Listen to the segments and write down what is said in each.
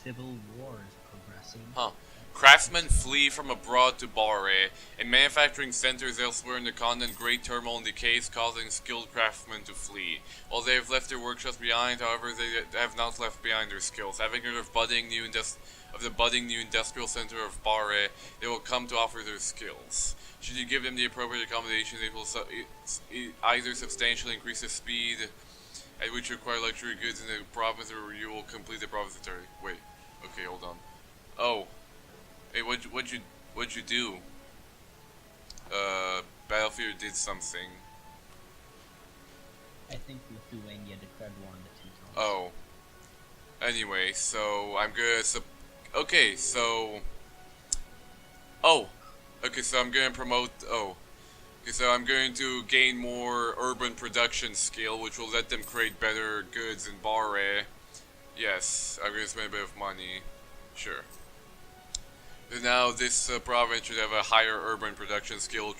civil war is progressing. Huh. Craftsmen flee from abroad to Bahre, and manufacturing centers elsewhere in the continent great turmoil and decays, causing skilled craftsmen to flee. While they have left their workshops behind, however, they have not left behind their skills. Having heard of the budding new industrial center of Bahre, they will come to offer their skills. Should you give them the appropriate accommodation, they will either substantially increase the speed at which you acquire luxury goods in the province, or you will complete the province entirely. Wait. Okay, hold on. Oh. Hey, what'd you do? Battlefury did something. I think Lithuania declared war on the Teutonics. Oh. Anyway, so I'm gonna okay, so oh. Okay, so I'm gonna promote okay, so I'm going to gain more urban production skill, which will let them create better goods in Bahre. Yes, I'm gonna spend a bit of money. Sure. Now this province should have a higher urban production skill,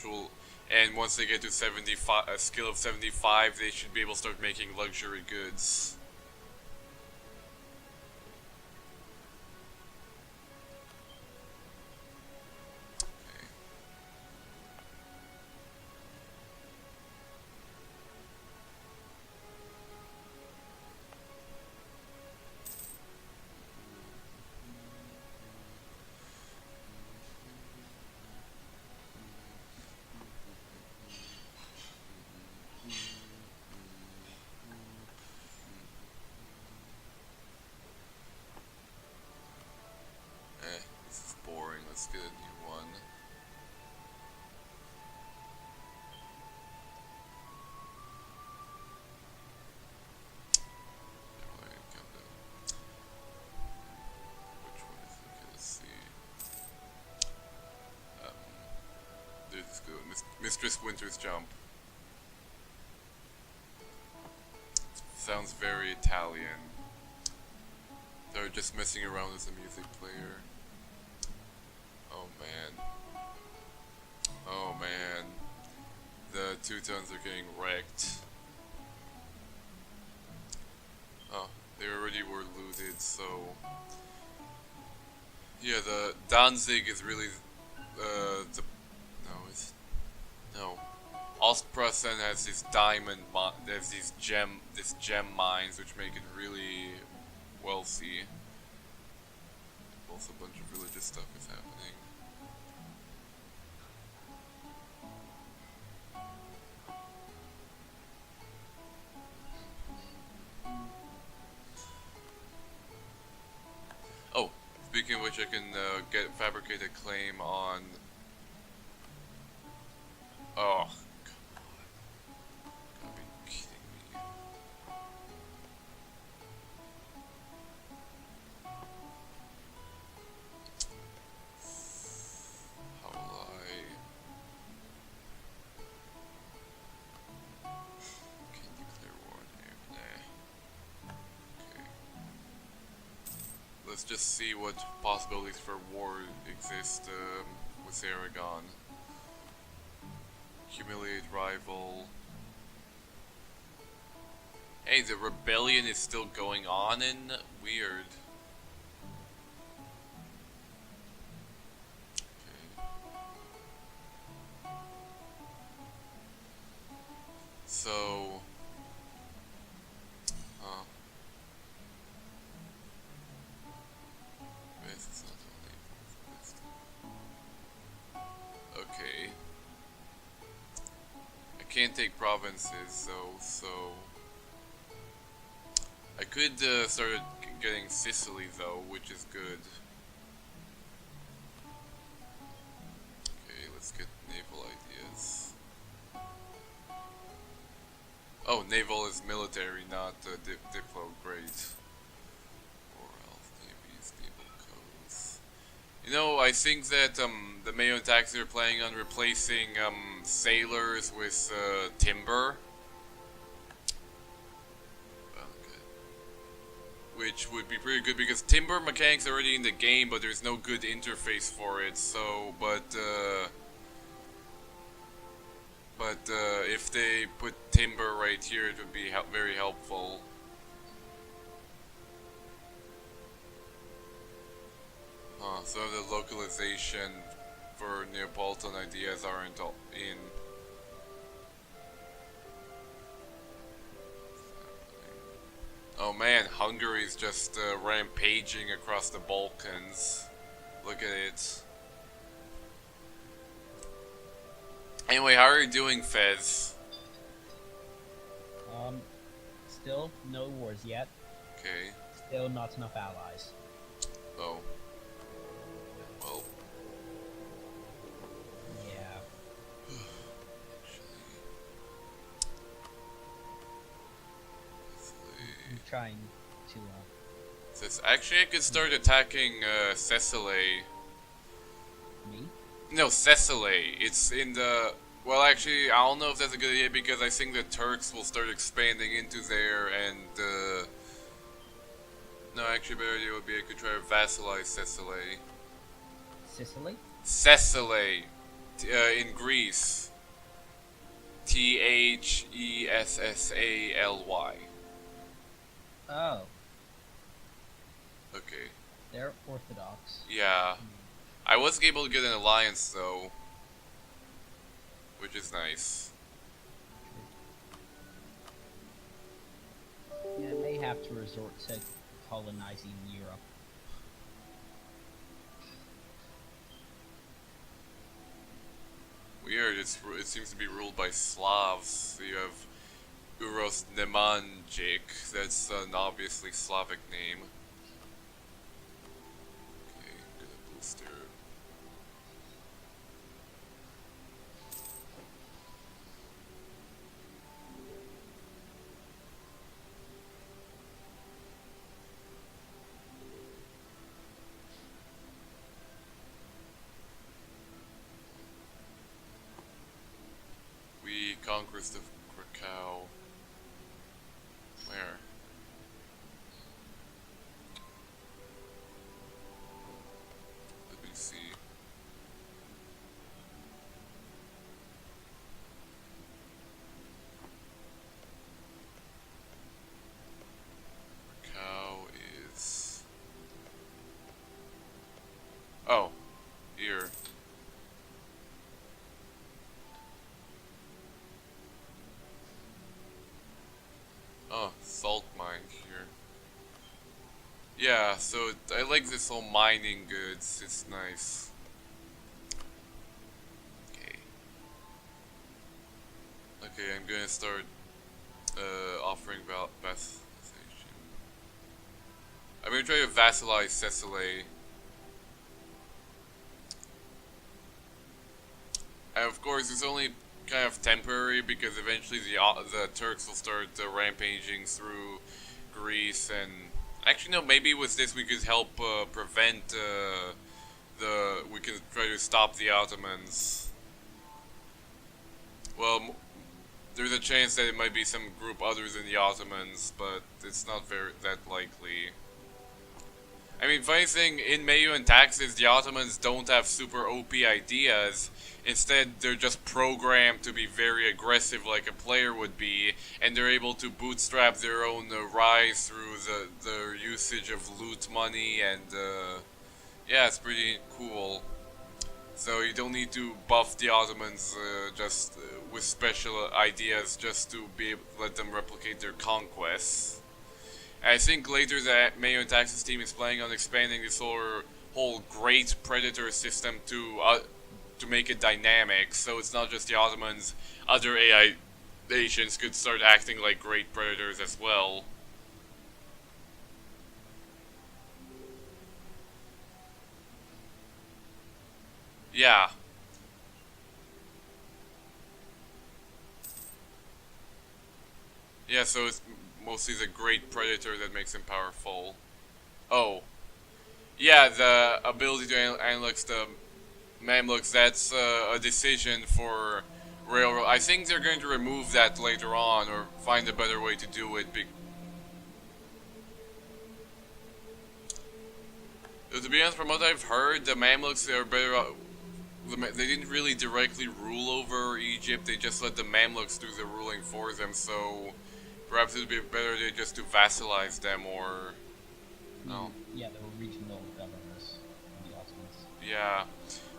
and once they get to 75, a skill of 75, they should be able to start making luxury goods. Okay. This is boring. Let's get a new one. Which one is it? Okay, let's see. There's this good one. Mistress Winter's Jump. Sounds very Italian. They're just messing around as a music player. Oh man. Oh man. The Teutons are getting wrecked. Oh, they already were looted, so... Yeah, the Danzig is really, no. Ostpreußen has these these gem mines, which make it really wealthy. Also, a bunch of religious stuff is happening. Oh, speaking of which, I can fabricate a claim on. Oh, come on! Gotta be kidding me. How will I? Can you declare war here? Nah. Okay. Let's just see what possibilities for war exist with Aragon. Humiliate rival. Hey, the rebellion is still going on in weird. Okay. So, this is not only okay. I can't take provinces though, so I could start getting Sicily though, which is good. Okay, let's get naval ideas. Oh, naval is military, not diplo. Great. Or else navies, naval codes. You know, I think that the Meiou tactics are planning on replacing sailors with timber. Which would be pretty good because timber mechanics are already in the game, but there's no good interface for it. So, if they put timber right here, it would be very helpful. Also, the localization for Neapolitan ideas aren't all in. Oh man, Hungary's just rampaging across the Balkans. Look at it. Anyway, how are you doing, Fez? Still no wars yet. Okay. Still not enough allies. Oh. Well. Yeah. I'm trying to. Actually, I could start attacking Thessaly. Me? No, Thessaly. It's in the. Well, actually, I don't know if that's a good idea because I think the Turks will start expanding into there and. No, actually, a better idea would be I could try to vassalize Thessaly. Sicily? Thessaly, in Greece. Thessaly. Oh. Okay. They're Orthodox. Yeah. I was able to get an alliance though, which is nice. Yeah, I may have to resort to colonizing Europe. Weird, it seems to be ruled by Slavs. So you have Uros Nemanjic, that's an obviously Slavic name. Okay, get a booster. We conquest of Krakow. Where? Let me see. Krakow is. Oh, here. Oh, salt mine here. Yeah, so I like this whole mining goods. It's nice. Okay. Okay, I'm gonna start offering vassalization. I'm gonna try to vassalize Thessaly. And of course, it's only kind of temporary because eventually the Turks will start rampaging through Greece, and actually no, maybe with this we could help prevent we can try to stop the Ottomans. Well, there's a chance that it might be some group other than the Ottomans, but it's not that likely. I mean, funny thing, in Meiou and Taxes, the Ottomans don't have super OP ideas. Instead, they're just programmed to be very aggressive like a player would be, and they're able to bootstrap their own rise through the usage of loot money, and yeah, it's pretty cool. So you don't need to buff the Ottomans just with special ideas just to be able to let them replicate their conquests. I think later that Meiou and Taxes team is planning on expanding this whole great predator system to make it dynamic, so it's not just the Ottomans, other AI nations could start acting like great predators as well. Yeah. Yeah, so it's mostly the great predator that makes him powerful. Oh. Yeah, the ability to analyze the Mamluks, that's a decision for Railroad. I think they're going to remove that later on, or find a better way to do it. To be honest, from what I've heard, the Mamluks are better. They didn't really directly rule over Egypt. They just let the Mamluks do the ruling for them. So perhaps it would be a better idea just to vassalize them, or no. Yeah, they were regional governors of the Ottoman Yeah.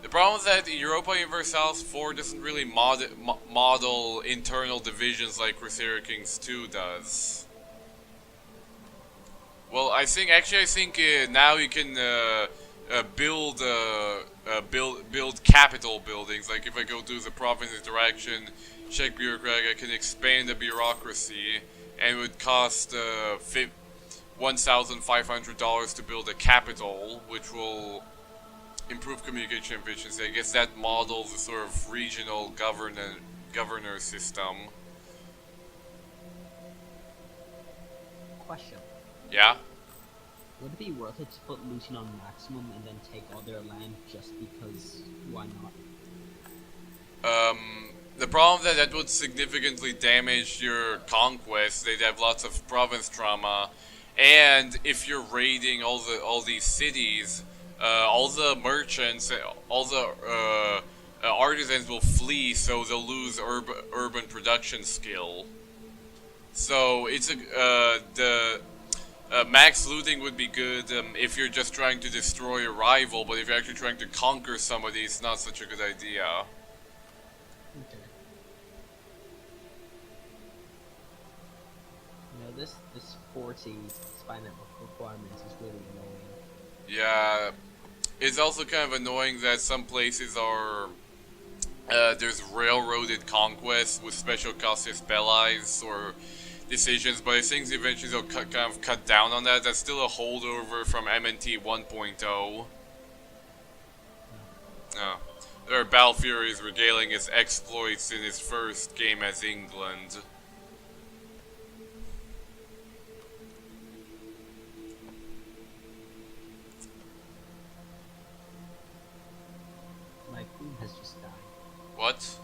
The problem is that Europa Universalis 4 doesn't really model internal divisions like Crusader Kings 2 does. Well, I think now you can build capital buildings. Like if I go to the province interaction, check bureaucratic, I can expand the bureaucracy, and it would cost $1,500 to build a capital, which will improve communication efficiency. I guess that models a sort of regional governor system. Question. Yeah? Would it be worth it to put Lucian on maximum and then take all their land just because why not? The problem that would significantly damage your conquest. They'd have lots of province trauma, and if you're raiding all these cities, all the merchants, all the artisans will flee, so they'll lose urban production skill. So it's max looting would be good if you're just trying to destroy a rival, but if you're actually trying to conquer somebody, it's not such a good idea. Okay. You know, this 40 spine requirements is really annoying. Yeah, it's also kind of annoying that some places are there's railroaded conquests with special casus bellis or decisions, but I think eventually they'll kind of cut down on that. That's still a holdover from MNT 1.0. There are Battlefuries regaling its exploits in his first game as England. My queen has just died. What?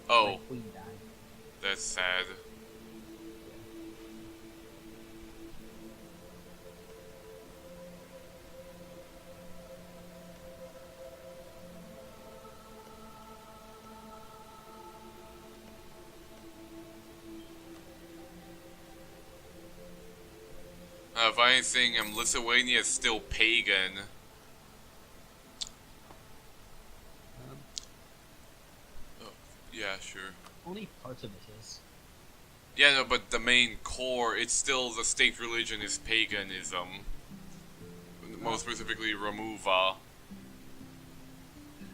Oh. My queen died. That's sad. If anything, Lithuania is still pagan. Oh, yeah, sure. Only parts of it is. Yeah, no, but the main core, it's still the state religion is paganism. Most specifically, Remuva.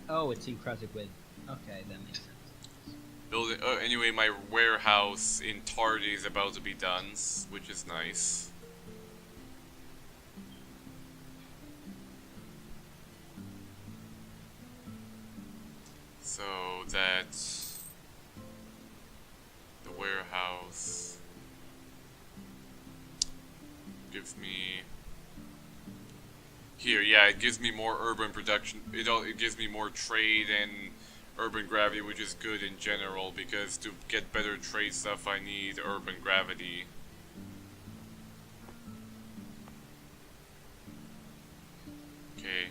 Oh, it's syncretic with. Okay, that makes sense. Building. Anyway, my warehouse in Tardy is about to be done, which is nice. So that's the warehouse gives me here. Yeah, it gives me more urban production. It gives me more trade and urban gravity, which is good in general because to get better trade stuff, I need urban gravity. Okay.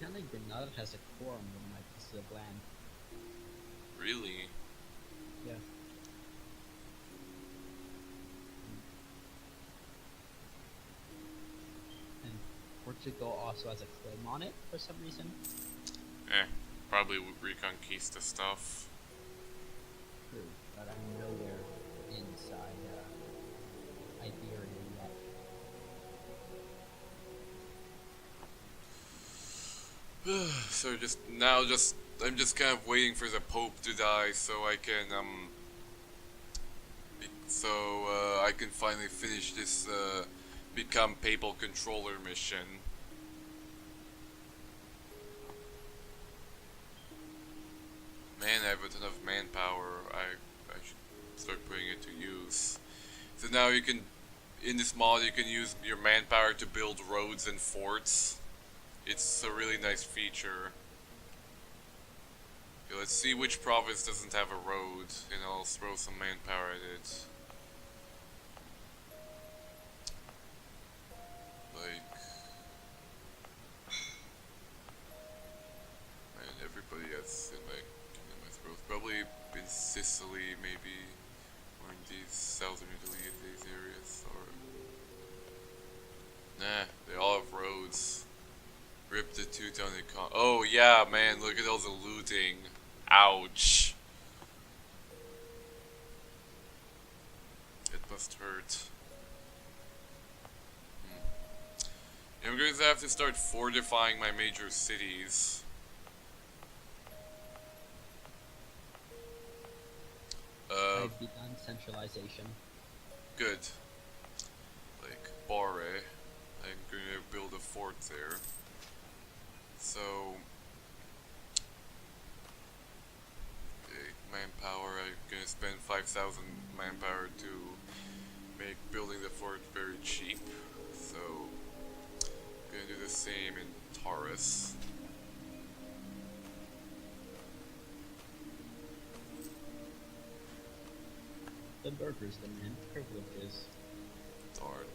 Apparently Granada has a core on one of my pieces of land. Really? Yeah. And Portugal also has a claim on it for some reason. Probably would reconquista stuff. True, but I'm nowhere inside Iberia yet. So I'm just kind of waiting for the Pope to die so I can I can finally finish this become Papal Controller mission. Man, I have a ton of manpower. I should start putting it to use. So now you can, in this mod, you can use your manpower to build roads and forts. It's a really nice feature. Okay, let's see which province doesn't have a road, and I'll throw some manpower at it. Like, man, everybody has in my throat. Probably in Sicily, maybe, or in these southern Italy, these areas, or nah, they all have roads. Rip the Teutonic Knights. Oh yeah, man, look at all the looting. Ouch. It must hurt. I'm going to have to start fortifying my major cities. I've begun centralization. Good. Like, Barre. I'm going to build a fort there. So, okay, manpower, I'm gonna spend 5,000 manpower to make building the fort very cheap. So, I'm gonna do the same in Taurus. The burgers demand privileges. Darn.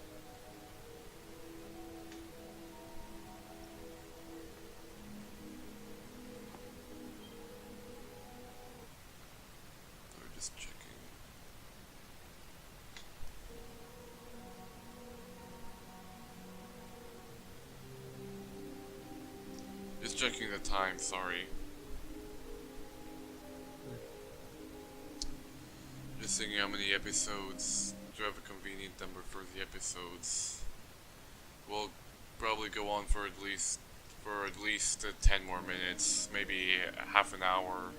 Just checking. Just checking the time, sorry. Just thinking how many episodes. Do I have a convenient number for the episodes? We'll probably go on for at least 10 more minutes, maybe half an hour.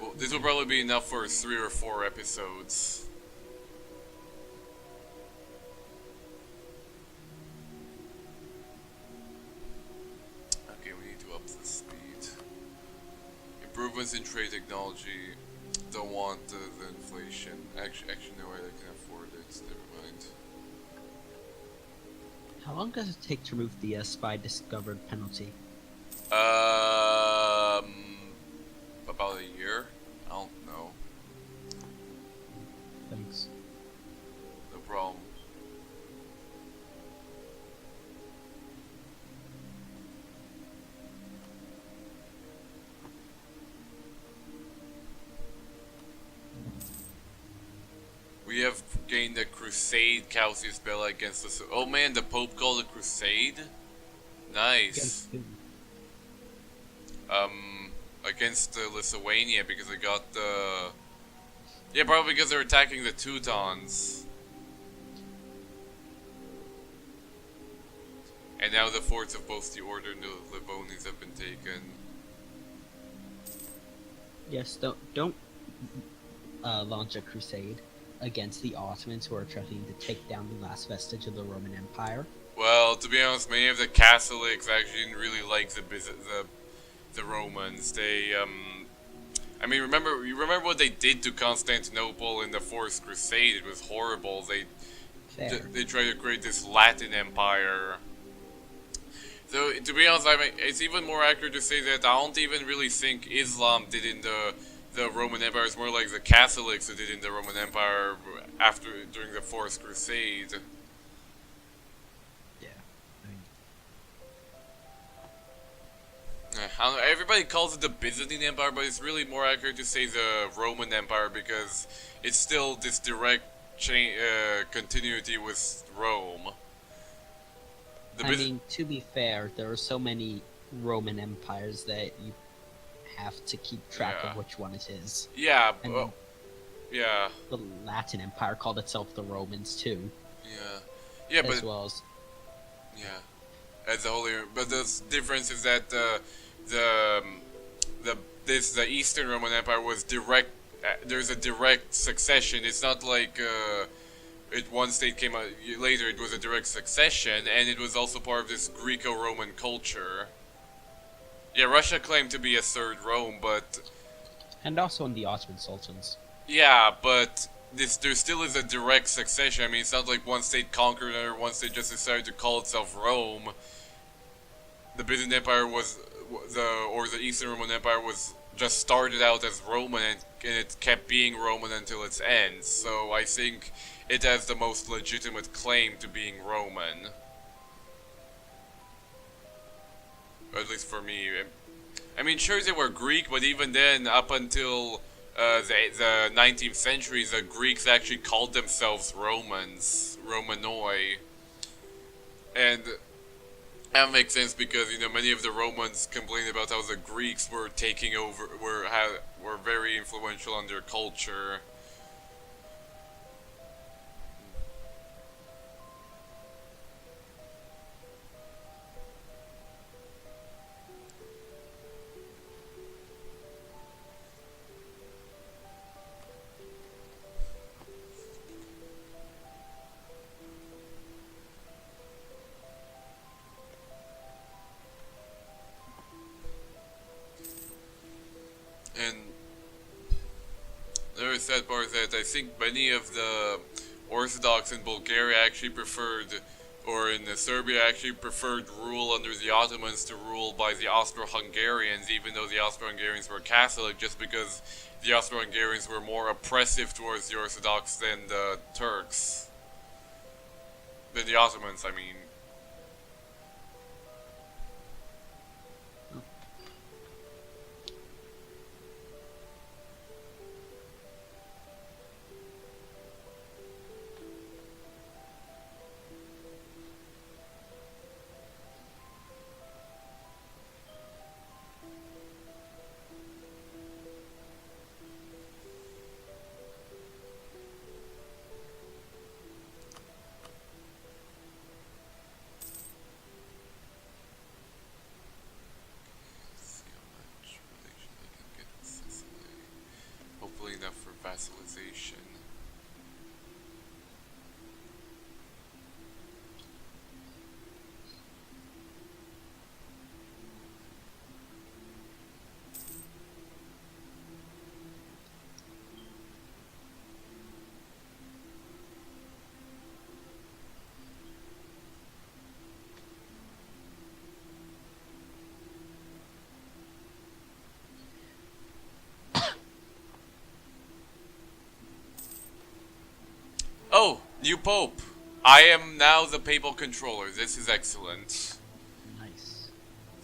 Well, this will probably be enough for 3 or 4 episodes. Okay, we need to up the speed. Improvements in trade technology. Don't want the inflation. Actually, no way I can afford it. Never mind. How long does it take to remove the spy discovered penalty? About a year? I don't know. Thanks. No problem. We have gained a crusade Cassius Bella against us. Oh man, the Pope called a crusade? Nice. Against Lithuania because they got the... Yeah, probably because they're attacking the Teutons. And now the forts of both the Order and the Livonians have been taken. Yes, don't launch a crusade against the Ottomans who are trying to take down the last vestige of the Roman Empire. Well, to be honest, many of the Catholics actually didn't really like the Romans. They, I mean, you remember what they did to Constantinople in the Fourth Crusade? It was horrible. They tried to create this Latin Empire. So, to be honest, I mean, it's even more accurate to say that I don't even really think Islam did in the Roman Empire. It's more like the Catholics who did in the Roman Empire during the Fourth Crusade. I don't know, everybody calls it the Byzantine Empire, but it's really more accurate to say the Roman Empire because it's still this direct continuity with Rome. I mean, to be fair, there are so many Roman empires that you have to keep track of which one it is. Yeah, yeah. The Latin Empire called itself the Romans too. Yeah, but as well as Yeah, as the Holy. But the difference is that the the the Eastern Roman Empire was direct. There's a direct succession. It's not like it one state came out later. It was a direct succession, and it was also part of this Greco-Roman culture. Yeah, Russia claimed to be a third Rome, but And also in the Ottoman sultans. yeah, but there still is a direct succession. I mean, it's not like one state conquered another, one state just decided to call itself Rome. The Byzantine Empire was the Eastern Roman Empire was just started out as Roman, and it kept being Roman until its end. So I think it has the most legitimate claim to being Roman. Or at least for me. I mean, sure they were Greek, but even then, up until the 19th century, the Greeks actually called themselves Romans, Romanoi, and that makes sense because many of the Romans complained about how the Greeks were taking over, were very influential on their culture. And the other sad part is that I think many of the Orthodox in Bulgaria actually preferred, or in Serbia actually preferred rule under the Ottomans to rule by the Austro-Hungarians, even though the Austro-Hungarians were Catholic, just because the Austro-Hungarians were more oppressive towards the Orthodox than the Turks. Than the Ottomans, I mean. Hopefully enough for vassalization. Oh, new pope. I am now the Papal Controller. This is excellent. Nice.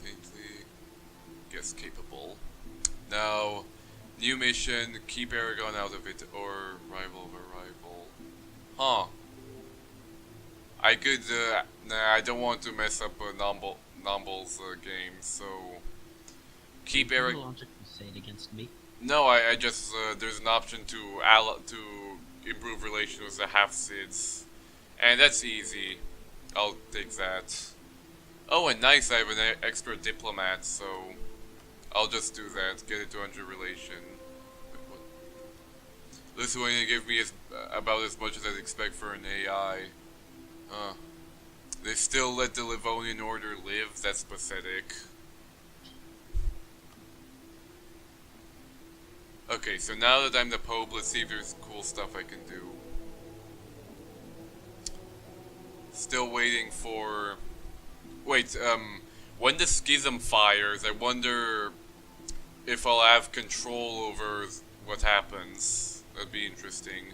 Faintly, guess capable. Now, new mission, keep Aragon out of it, or rival of a rival. Huh. I could, nah, I don't want to mess up Nomble's game, so... Keep Aragon... You launch a crusade against me? No, I just, there's an option to improve relations with the half-Sids. And that's easy. I'll take that. Oh, and nice, I have an extra diplomat, so I'll just do that. Get it to 100 relation. Wait, what? Lithuania gave me about as much as I'd expect for an AI. They still let the Livonian order live? That's pathetic. Okay, so now that I'm the Pope, let's see if there's cool stuff I can do. Still waiting for... Wait, when the schism fires, I wonder if I'll have control over what happens. That'd be interesting.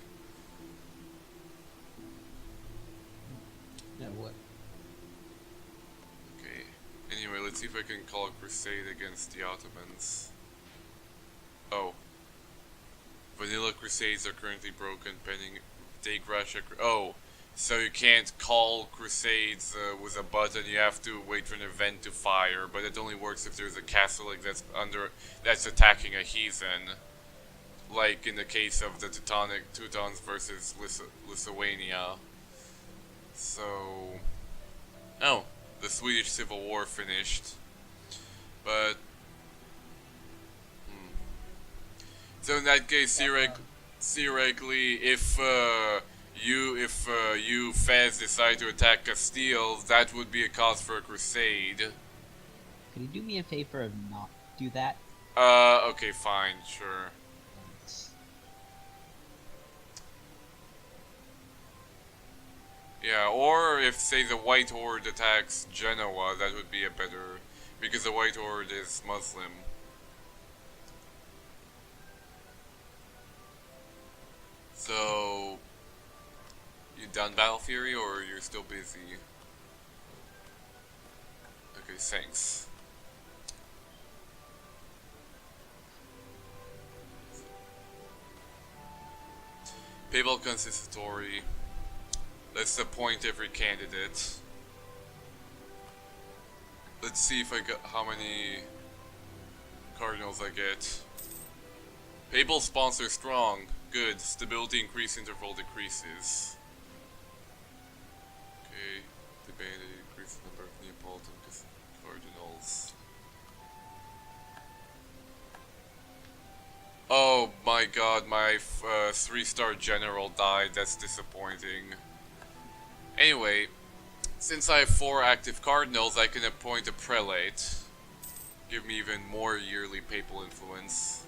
Yeah, what? Okay. Anyway, let's see if I can call a crusade against the Ottomans. Oh. Vanilla crusades are currently broken, pending take Russia. Oh, so you can't call crusades with a button. You have to wait for an event to fire, but it only works if there's a Catholic that's attacking a heathen, like in the case of the Teutons versus Lithuania. So Oh, the Swedish Civil War finished. But so in that case, theoretically, if you Fez decide to attack Castile, that would be a cause for a crusade. Can you do me a favor and not do that? Okay, fine, sure. Thanks. Yeah, or if, say, the White Horde attacks Genoa, that would be a better... because the White Horde is Muslim. So... you done Battlefury, or you're still busy? Okay, thanks. Papal Consistory. Let's appoint every candidate. Let's see if I got how many cardinals I get. Papal sponsor strong. Good. Stability increase interval decreases. Okay. Debate increase the number of Neapolitan cardinals. Oh my god, my 3-star general died. That's disappointing. Anyway, since I have 4 active cardinals, I can appoint a prelate. Give me even more yearly papal influence.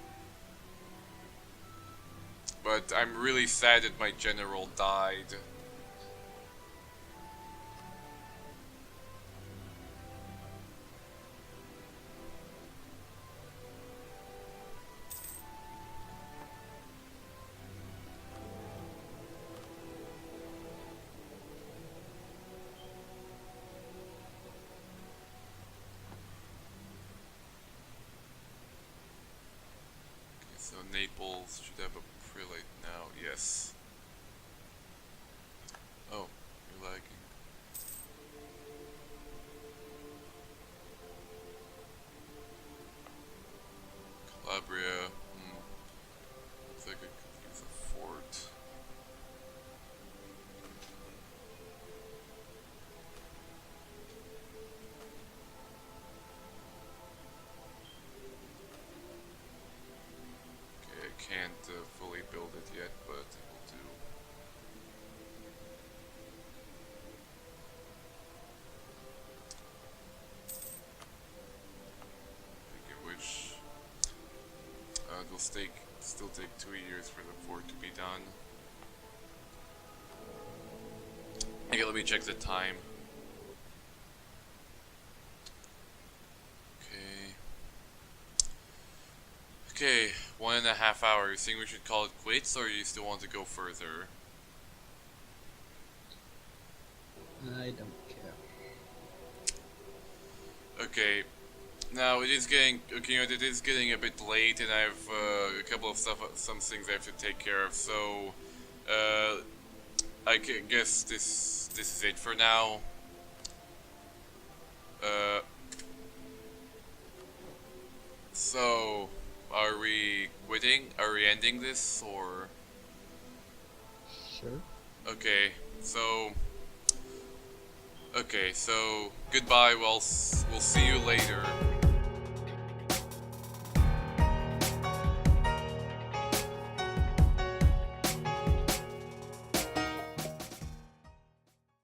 But I'm really sad that my general died. So Naples should have a prelate now, yes. Oh, you're lagging. Calabria, looks like I could use a fort. Can't fully build it yet, but it will do. Speaking of which, it will still take 2 years for the fort to be done. Okay, let me check the time. Okay, 1.5 hours. You think we should call it quits, or you still want to go further? I don't care. Okay, now it is getting it is getting a bit late, and I have a couple of some things I have to take care of. So, I guess this is it for now. So. Are we quitting? Are we ending this, or? Sure. Okay, so goodbye. We'll see you later.